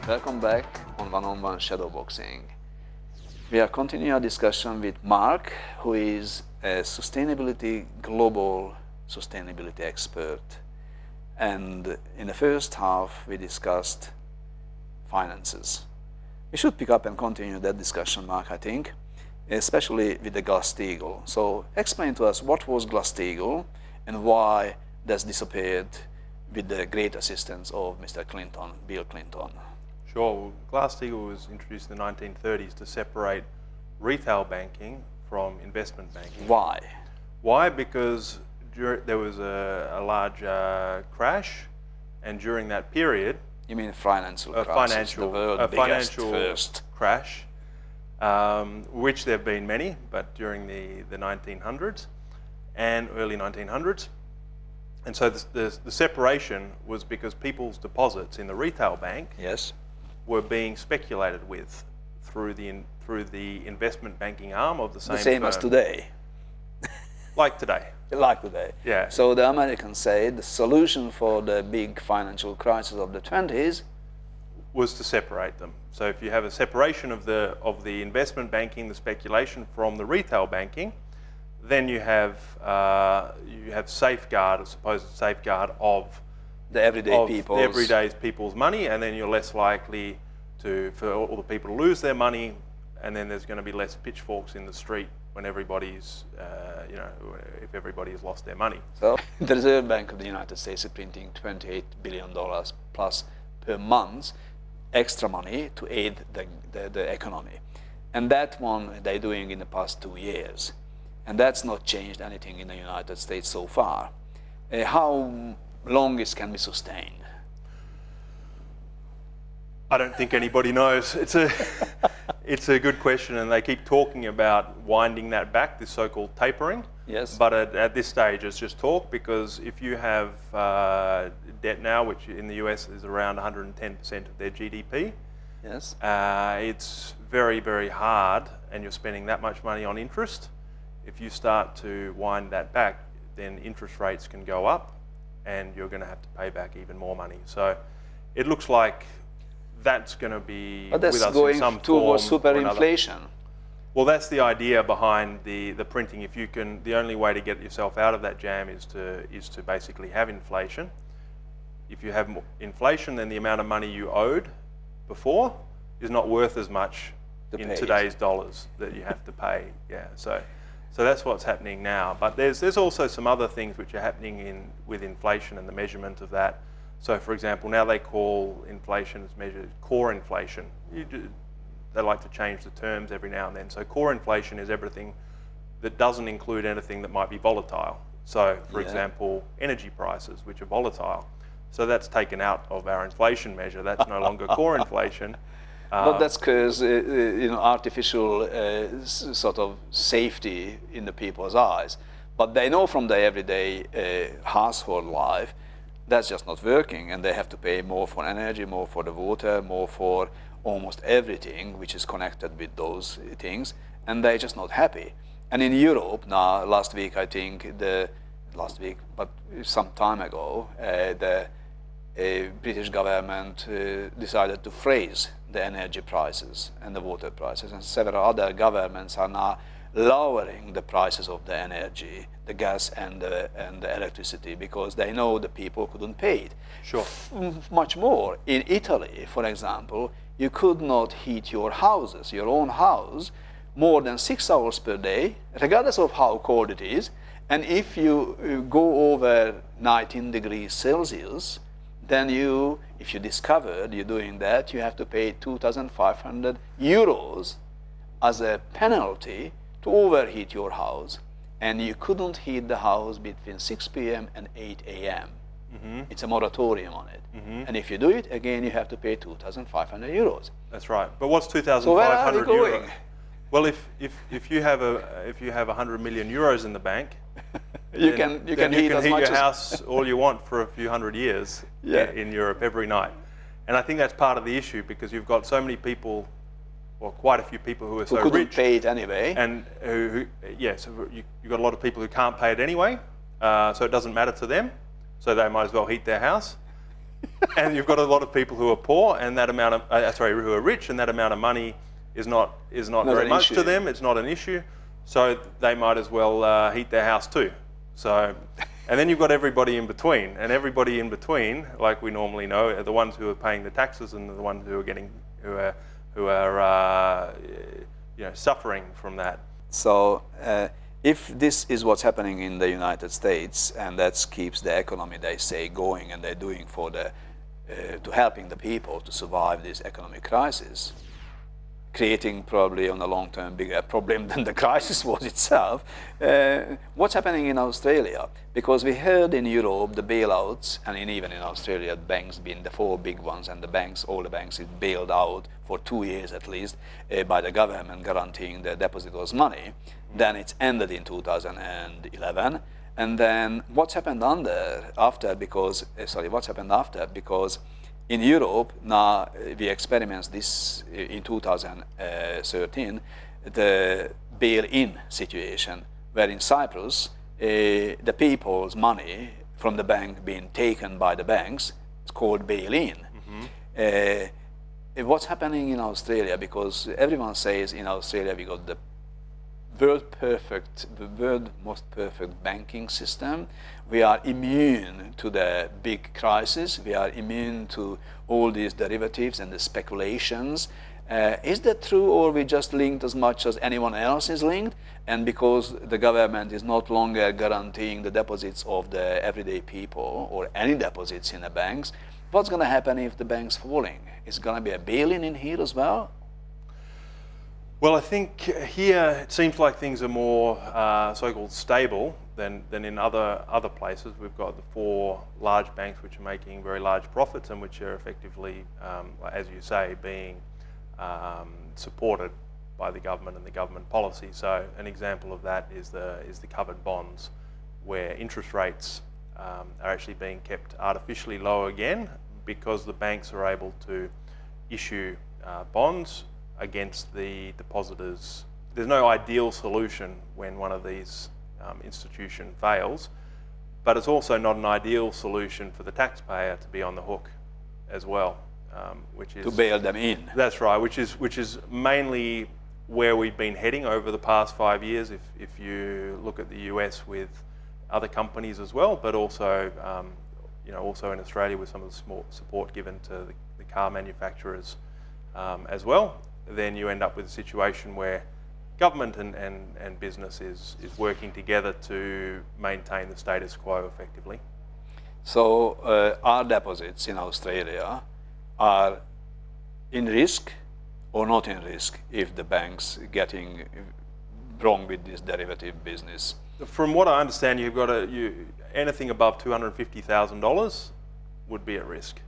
Welcome back on One-on-One Shadowboxing. We are continuing our discussion with Mark, who is a global sustainability expert. And in the first half, we discussed finances. We should pick up and continue that discussion, Mark, I think, especially with the Glass-Steagall. So explain to us what was Glass-Steagall and why that's disappeared with the great assistance of Mr. Clinton, Bill Clinton. Sure. Well, Glass-Steagall was introduced in the 1930s to separate retail banking from investment banking. Why? Why? Because there was a large crash, and during that period... You mean financial crisis, the world's biggest first crash, which there have been many, but during the 1900s and early 1900s. And so the separation was because people's deposits in the retail bank were being speculated with through the investment banking arm of the same firm. As today. Like today. Like today. Yeah. So the Americans say the solution for the big financial crisis of the 20s was to separate them. So if you have a separation of the investment banking, the speculation from the retail banking, then you have safeguard, a supposed safeguard of the everyday people's money, and then you're less likely for all the people to lose their money, and then there's going to be less pitchforks in the street when everybody's, if everybody has lost their money. So the Reserve Bank of the United States is printing $28 billion plus per month extra money to aid the economy. And that one they're doing in the past 2 years. And that's not changed anything in the United States so far. How long this can be sustained? I don't think anybody knows. It's a good question, and they keep talking about winding that back, this so-called tapering. Yes. But at this stage, it's just talk, because if you have debt now, which in the US is around 110% of their GDP, yes, it's very, very hard, and you're spending that much money on interest. If you start to wind that back, then interest rates can go up, and you're going to have to pay back even more money. So it looks like that's going to be with us in some form. But that's going towards superinflation. Well, that's the idea behind the printing. If you can, the only way to get yourself out of that jam is to basically have inflation. If you have inflation, then the amount of money you owed before is not worth as much in today's dollars that you have to pay. Yeah. So that's what's happening now. But there's also some other things which are happening with inflation and the measurement of that. So, for example, now they call inflation as measured core inflation. They like to change the terms every now and then. So core inflation is everything that doesn't include anything that might be volatile. So, for example, energy prices, which are volatile. So that's taken out of our inflation measure. That's no longer core inflation. But that's because artificial sort of safety in the people's eyes. But they know from their everyday household life that's just not working, and they have to pay more for energy, more for the water, more for almost everything which is connected with those things, and they're just not happy. And in Europe now, last week, but some time ago, the British government decided to freeze the energy prices and the water prices, and several other governments are now lowering the prices of the energy, the gas and the electricity, because they know the people couldn't pay it. Sure. Much more. In Italy, for example, you could not heat your houses, your own house, more than 6 hours per day, regardless of how cold it is. And if you go over 19 degrees Celsius, then if you discovered you're doing that, you have to pay 2,500 euros as a penalty to overheat your house. And you couldn't heat the house between 6 p.m. and 8 a.m. Mm-hmm. It's a moratorium on it. Mm-hmm. And if you do it, again, you have to pay 2,500 euros. That's right. But what's 2,500 so where are we going? euros? Well, if you have 100 million euros in the bank, you can heat your house all you want for a few hundred years in Europe every night. And I think that's part of the issue, because you've got so many people, or quite a few people who are so rich. Who couldn't pay it anyway. And so you've got a lot of people who can't pay it anyway, so it doesn't matter to them, so they might as well heat their house. and you've got a lot of people who are poor, and that amount of who are rich, and that amount of money is not very much to them. It's not an issue, so they might as well heat their house too. So, and then you've got everybody in between, and everybody in between, like we normally know, are the ones who are paying the taxes and the ones who are suffering from that. So. If this is what's happening in the United States, and that keeps the economy, they say, going, and they're doing for to helping the people to survive this economic crisis, creating probably on a long term bigger problem than the crisis was itself. What's happening in Australia? Because we heard in Europe the bailouts, and even in Australia, banks being the four big ones, and all the banks is bailed out for 2 years at least by the government guaranteeing the depositors' money. Then it's ended in 2011, and then what's happened after? Because in Europe now we experienced this in 2013, the bail-in situation, where in Cyprus the people's money from the bank being taken by the banks, it's called bail-in. What's happening in Australia? Because everyone says in Australia we got the world most perfect banking system. We are immune to the big crisis. We are immune to all these derivatives and the speculations. Is that true, or we just linked as much as anyone else is linked? And because the government is not longer guaranteeing the deposits of the everyday people or any deposits in the banks, what's going to happen if the bank's falling? Is going to be a bail-in in here as well? Well, I think here it seems like things are more so-called stable than in other places. We've got the four large banks which are making very large profits and which are effectively, as you say, being supported by the government and the government policy. So an example of that is the covered bonds, where interest rates are actually being kept artificially low again because the banks are able to issue bonds against the depositors. There's no ideal solution when one of these institutions fails, but it's also not an ideal solution for the taxpayer to be on the hook as well, which is to bail them in. That's right, which is mainly where we've been heading over the past 5 years. If you look at the US with other companies as well, but also also in Australia with some of the support given to the car manufacturers as well, then you end up with a situation where government and business is working together to maintain the status quo effectively. So our deposits in Australia are in risk or not in risk if the bank's getting wrong with this derivative business? From what I understand, you've got anything above $250,000 would be at risk.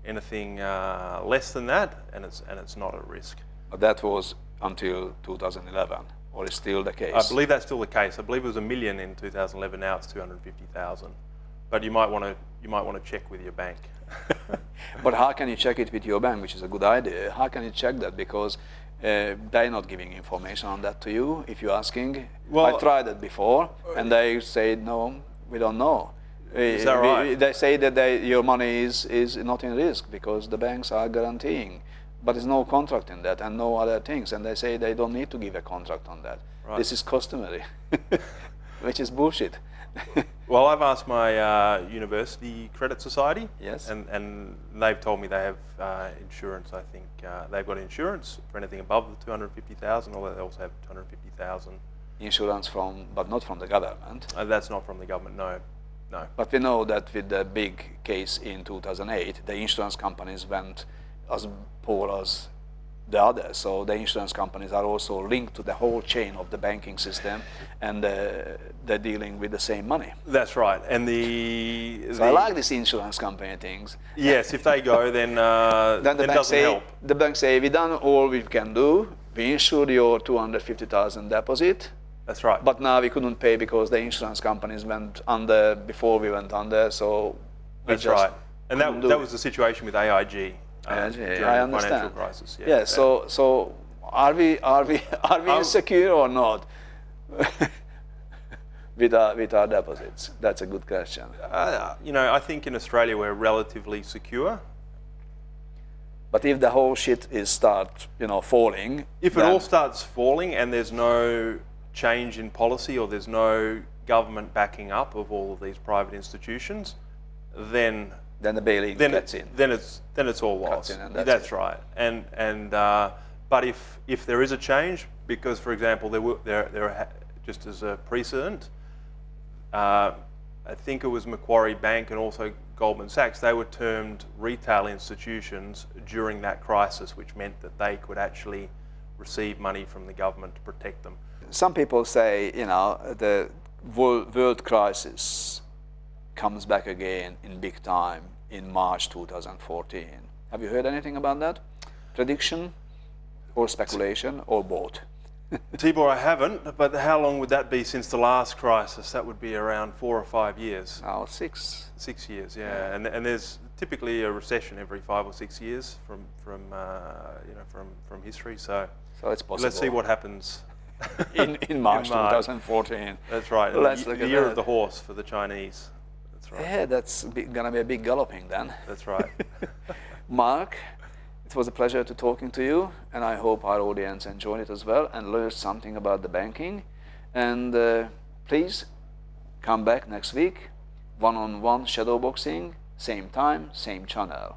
Anything less than that, and it's not at risk. But that was until 2011, or is still the case? I believe that's still the case. I believe it was $1 million in 2011. Now it's 250,000. But you might want to check with your bank. But how can you check it with your bank, which is a good idea? How can you check that? Because they're not giving information on that to you if you're asking. Well, I tried it before, and they say no, we don't know. Is that right? They say that your money is not in risk because the banks are guaranteeing, but there's no contract in that and no other things, and they say they don't need to give a contract on that. Right. This is customary, which is bullshit. Well, I've asked my university credit society, yes, and they've told me they have insurance. I think they've got insurance for anything above the 250,000, or they also have 250,000. Insurance but not from the government. That's not from the government, no. No. But we know that with the big case in 2008, the insurance companies went as poor as the others. So the insurance companies are also linked to the whole chain of the banking system, and they're dealing with the same money. That's right. And I like these insurance company things. Yes, if they go, then it doesn't help. The bank say, we done all we can do. We insured your 250,000 deposit. That's right. But now we couldn't pay because the insurance companies went under before we went under, so that's right. And that was the situation with AIG during the financial crisis. Yeah. Yeah. So are we insecure or not? with our deposits? That's a good question. You know, I think in Australia we're relatively secure. But if the whole shit start, falling, if it all starts falling and there's no change in policy or there's no government backing up of all of these private institutions, then the bailing gets in. Then it's all lost. That's right. And but if there is a change, because for example there just as a precedent, I think it was Macquarie Bank and also Goldman Sachs, they were termed retail institutions during that crisis, which meant that they could actually receive money from the government to protect them. Some people say, the world crisis comes back again in big time in March 2014. Have you heard anything about that? Prediction or speculation or both? Tibor, I haven't, but how long would that be since the last crisis? That would be around 4 or 5 years. Oh, 6. 6 years, yeah. And there's typically a recession every 5 or 6 years from history. So it's possible. Let's see what happens in March 2014. That's right. Let's look at the year that. of the horse for the Chinese. That's right. Yeah, that's gonna be a big galloping then. That's right. Mark, it was a pleasure to talking to you, and I hope our audience enjoyed it as well and learned something about the banking. And please come back next week, one-on-one shadowboxing, same time, same channel.